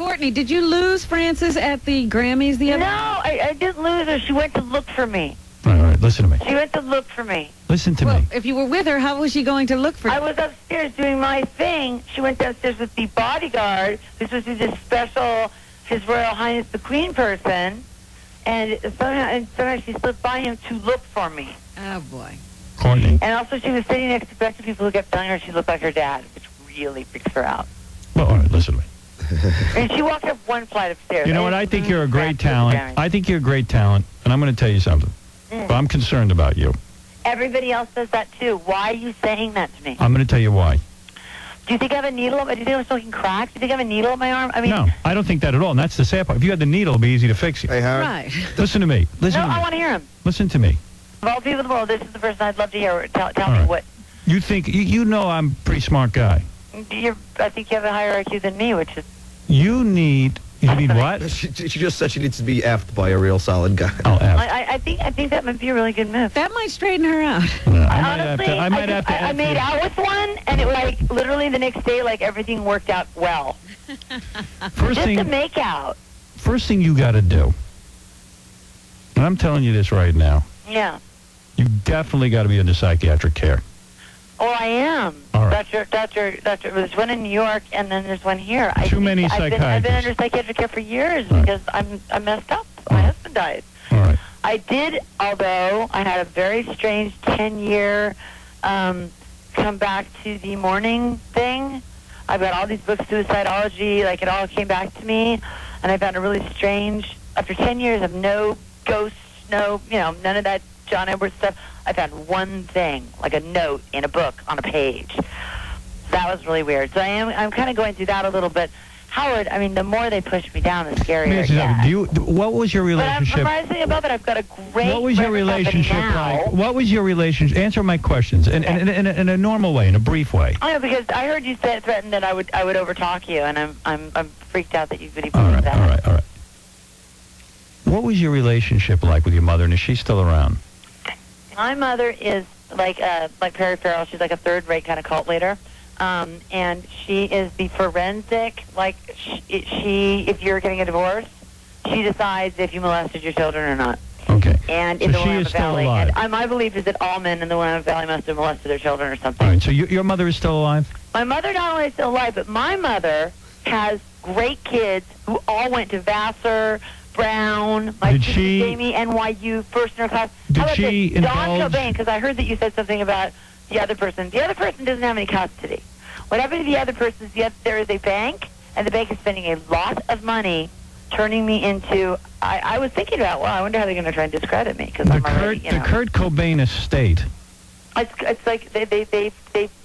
Courtney, did you lose Frances at the Grammys the other No, I didn't lose her. She went to look for me. All right, listen to me. She went to look for me. Listen to Well, me. if you were with her, how was she going to look for you? I was upstairs doing my thing. She went downstairs with the bodyguard, who's supposed to be this special, His Royal Highness the Queen person, and somehow she slipped by him to look for me. Oh, boy. Courtney. And also she was sitting next to a bunch of people who kept telling her she looked like her dad, which really freaks her out. Well, all right, listen to me. And she walked up one flight of stairs. You know what? I think you're a great talent. I think you're a great talent, and I'm going to tell you something. But I'm concerned about you. Everybody else does that, too. Why are you saying that to me? I'm going to tell you why. Do you think I have a needle? Do you think I'm smoking crack? Do you think I have a needle in my arm? I mean, No, I don't think that at all, and that's the sad part. If you had the needle, it'd be easy to fix you. Hey, Howard. Right. Listen to me. Listen no, to me. I want to hear him. Listen to me. Of all people in the world, this is the person I'd love to hear. Tell All me right. what. You think, you know I'm a pretty smart guy. I think you have a higher IQ than me, which is... You need what? She just said she needs to be effed by a real solid guy. Oh, F. I think that might be a really good move. That might straighten her out. No, Honestly, I might have to. I made out with one, and it was like literally the next day, like everything worked out well. First Just to thing, make out. first thing you got to do, and I'm telling you this right now, Yeah. you definitely got to be under psychiatric care. Oh, I am. All right. Doctor. There's one in New York, and then there's one here. Too many I've been psychiatrists. under psychiatric care for years Right. because I'm messed up. My husband died. All right. I did, although I had a very strange 10-year come back to the morning thing. I've got all these books, suicidology, like it all came back to me, and I found it really strange. After 10 years of no ghosts, none of that John Edwards stuff, I found one thing, like a note in a book on a page. That was really weird. So I'm kind of going through that a little bit. Howard, I mean, the more they push me down, the scarier it gets. What was your relationship? But I'm surprising about that. I've got a great. What was your relationship now. like? What was your relationship? Answer my questions in a normal way, in a brief way. I know, because I heard you threaten that I would overtalk you, and I'm freaked out that you could even All right, that. all right. What was your relationship like with your mother, and is she still around? My mother is like Perry Farrell. She's like a third-rate kind of cult leader. And she is the forensic, like, she, if you're getting a divorce, she decides if you molested your children or not. Okay. And So in the she Willamette is still Valley. alive. And my belief is that all men in the Willamette Valley must have molested their children or something. All right, so your mother is still alive? My mother not only is still alive, but my mother has great kids who all went to Vassar, Brown, my Did sister she- Jamie, NYU, first in her class. Did How about she this? Don indulge- Cobain, because I heard that you said something about the other person. The other person doesn't have any custody. What happened to the other person is there is a bank, and the bank is spending a lot of money turning me into... I was thinking about, well, I wonder how they're going to try and discredit me, because I'm already, The Kurt Cobain estate. It's like they've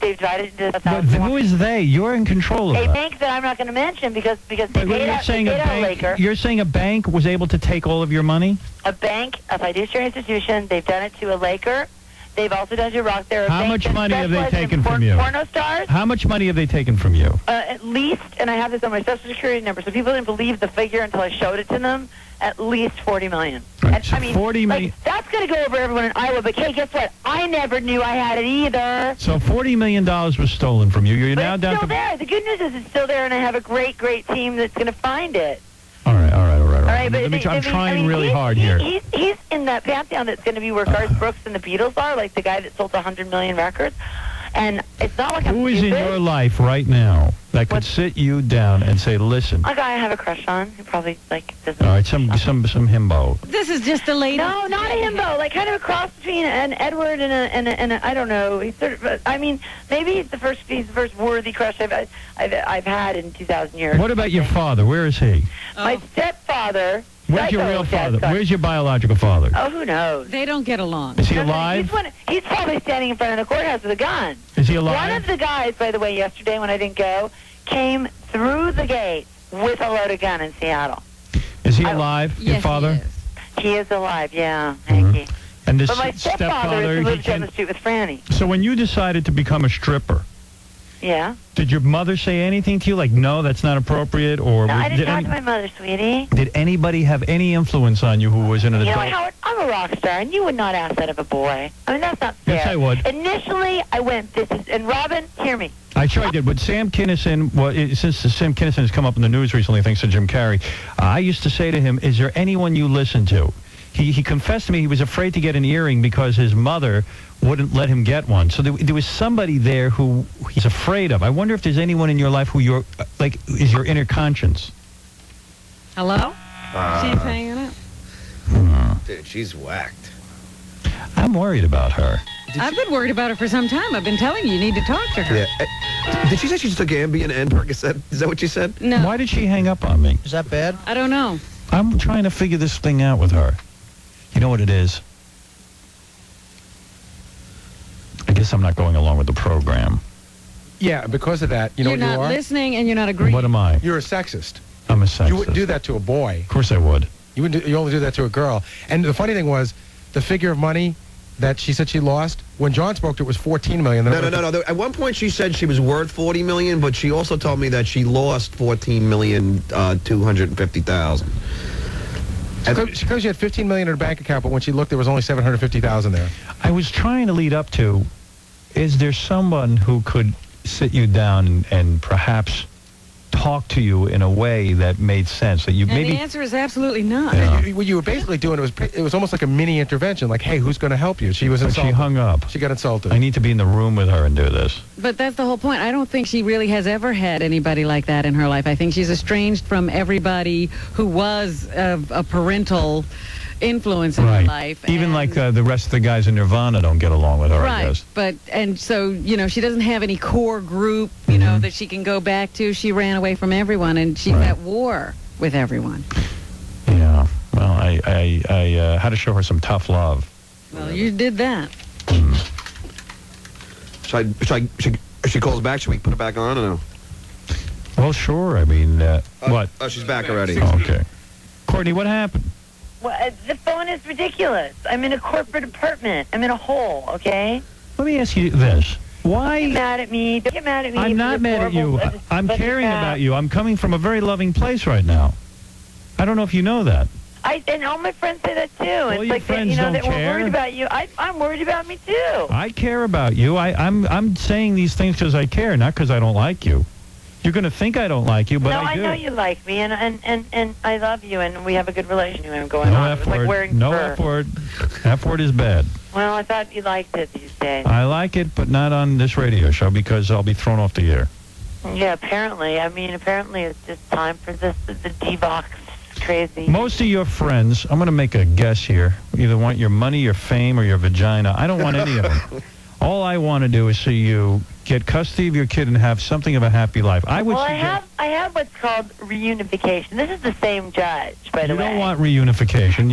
divided into... But who is they? You're in control of A that. bank that I'm not going to mention because they But paid you're out saying a Laker. you're saying a bank was able to take all of your money? A bank, a fiduciary institution, they've done it to a Laker. They've also done it to Rock. They're a How bank much that money have they specializes in taken from you? Porno stars. How much money have they taken from you? At least, and I have this on my Social Security number, so people didn't believe the figure until I showed it to them, at least $40 million. Right, And, so I mean, $40 million. like, that's going to go over everyone in Iowa, but hey, guess what? I never knew I had it either. So $40 million was stolen from you. You're But now it's down still to... there. The good news is it's still there, and I have a great, great team that's going to find it. All right. All right, but I'm trying really hard here. He's in that pantheon that's going to be where Garth Brooks and the Beatles are, like the guy that sold 100 million records. And it's not like I'm Who is in stupid. your life right now that could sit you down and say, listen, A guy I have a crush on who probably like doesn't. all right, some himbo. This is just a lady. No, not a himbo. Like kind of a cross between an Edward and a I don't know. He's sort of. I mean, maybe he's the first worthy crush I've had in 2,000 years. What about your father? Where is he? My stepfather. Where's your real father? Where's your biological father? Oh, who knows? They don't get along. Is he alive? He's probably standing in front of the courthouse with a gun. Is he alive? One of the guys, by the way, yesterday when I didn't go, came through the gate with a loaded gun in Seattle. Is he alive, your Yes, father? He is alive, yeah, Hanky. And this But my stepfather stepfather, is who he lives down can... the street with Franny. So when you decided to become a stripper, Yeah. Did your mother say anything to you? Like, no, that's not appropriate? Or No, I didn't talk to my mother, sweetie. did anybody have any influence on you who was an adult? You know what, Howard? I'm a rock star, and you would not ask that of a boy. I mean, that's not fair. Yes, I would. Initially, I went, and Robin, hear me. I sure I did. But Sam Kinison, since Sam Kinison has come up in the news recently, thanks to Jim Carrey, I used to say to him, is there anyone you listen to? He confessed to me he was afraid to get an earring because his mother wouldn't let him get one. So there was somebody there who he's afraid of. I wonder if there's anyone in your life who you're, like, is your inner conscience. Hello? She's hanging up. Dude, she's whacked. I'm worried about her. I've been worried about her for some time. I've been telling you need to talk to her. Yeah. Did she say she just took Ambien and Percocet? Is that what she said? No. Why did she hang up on me? Is that bad? I don't know. I'm trying to figure this thing out with her. You know what it is? I guess I'm not going along with the program. Yeah, because of that, you know You're what you not are? listening and you're not agreeing. What am I? You're a sexist. I'm a sexist. You wouldn't do that to a boy. Of course I would. You only do that to a girl. And the funny thing was, the figure of money that she said she lost, when John spoke to it was $14 million. No. At one point she said she was worth $40 million, but she also told me that she lost $14,250,000. Because she had $15 million in her bank account, but when she looked, there was only $750,000 there. I was trying to lead up to, is there someone who could sit you down and perhaps talk to you in a way that made sense? That you And maybe. the answer is absolutely not. Yeah. What you were basically doing, it was almost like a mini intervention. Like, hey, who's going to help you? She was But insulted. she hung up. She got insulted. I need to be in the room with her and do this. But that's the whole point. I don't think she really has ever had anybody like that in her life. I think she's estranged from everybody who was a parental influence in her life. Even and- like the rest of the guys in Nirvana don't get along with her, I guess. But, and so, you know, she doesn't have any core group, you know, that she can go back to. She ran away from everyone, and she's at war with everyone. Yeah. Well, I had to show her some tough love. Well, you did that. If she calls back, should we put it back on or no? Well, sure. I mean, what? Oh, she's back already. Oh, okay. Courtney, what happened? Well, the phone is ridiculous. I'm in a corporate apartment. I'm in a hole, okay? Let me ask you this. Why? Don't get mad at me. Don't get mad at me. I'm not mad at you. I'm caring about you. I'm coming from a very loving place right now. I don't know if you know that. And all my friends say that too. Well, It's your like friends you know don't that we're care. worried about you. I'm worried about me too. I care about you. I'm saying these things because I care, not because I don't like you. You're going to think I don't like you, but no, I do. know you like me, and I love you, and we have a good relationship going No on. F It's like word. wearing No fur. F word. F word is bad. Well, I thought you liked it these days. I like it, but not on this radio show because I'll be thrown off the air. Yeah, apparently. I mean, apparently it's just time for the Devox crazy. Most of your friends, I'm going to make a guess here, either want your money, your fame, or your vagina. I don't want any of them. All I want to do is see you get custody of your kid and have something of a happy life. I would Well, suggest... I have what's called reunification. This is the same judge, by the You way. don't want reunification.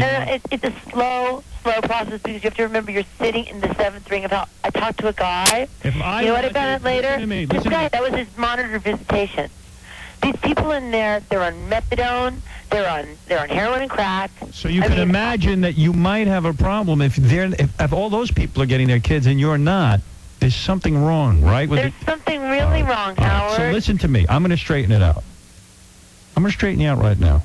It's a slow process because you have to remember you're sitting in the seventh ring of hell. I talked to a guy. If I You know what I wanted- found out later? Listen to me, This listen to guy, me. that was his monitored visitation. These people in there, they're on methadone, they're on heroin and crack. So you can imagine that you might have a problem if all those people are getting their kids and you're not. There's something wrong, right? There's something really wrong, Howard. So listen to me. I'm going to straighten it out. I'm going to straighten you out right now.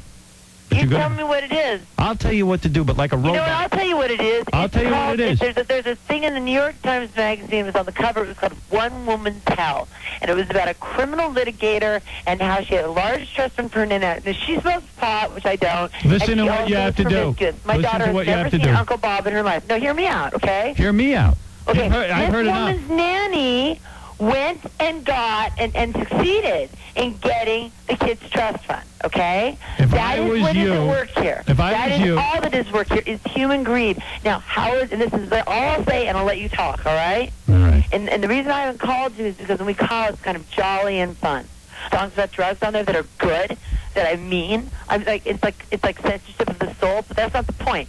But You you're tell gonna- me what it is. I'll tell you what to do, but like a You know what? robot. I'll tell you what it is. I'll tell you what it is. There's a thing in the New York Times Magazine. It was on the cover. It was called One Woman's Hell. And it was about a criminal litigator and how she had a large trust fund for her internet. Now, she smokes pot, which I don't. Listen and to she what you also have to is do. promiscuous. My Listen daughter to has what you never have to seen do. Uncle Bob in her life. No, hear me out, okay? Hear me out. Okay, I've heard this enough. woman's nanny went and got and succeeded in getting the kid's trust fund, okay? If That I is was what you- is at work here. if I That was is you- all that is work here is human greed. Now, Howard, and this is all I'll say, and I'll let you talk, all right? All right. And the reason I haven't called you is because when we call, it's kind of jolly and fun. Songs about drugs on there that are good, that I mean. I'm like it's like censorship of the soul, but that's not the point.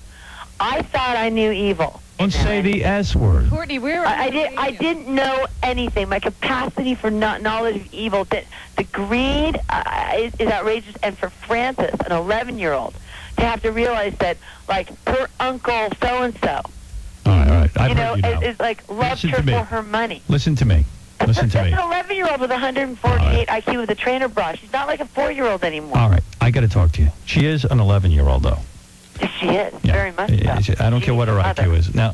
I thought I knew evil. Don't say the S word. Courtney, where are I didn't know anything. My capacity for knowledge of evil, that the greed is outrageous. And for Francis, an 11-year-old, to have to realize that, like, her uncle so-and-so, All right. I've you know, heard you now. is like loved Listen her to me. for her money. Listen to me. Listen to me. That's an 11-year-old with 148 IQ with a trainer bra. She's not like a 4-year-old anymore. All right. I got to talk to you. She is an 11-year-old, though. She is, Yeah. very much so. I don't care what her She's a IQ mother. is. Now,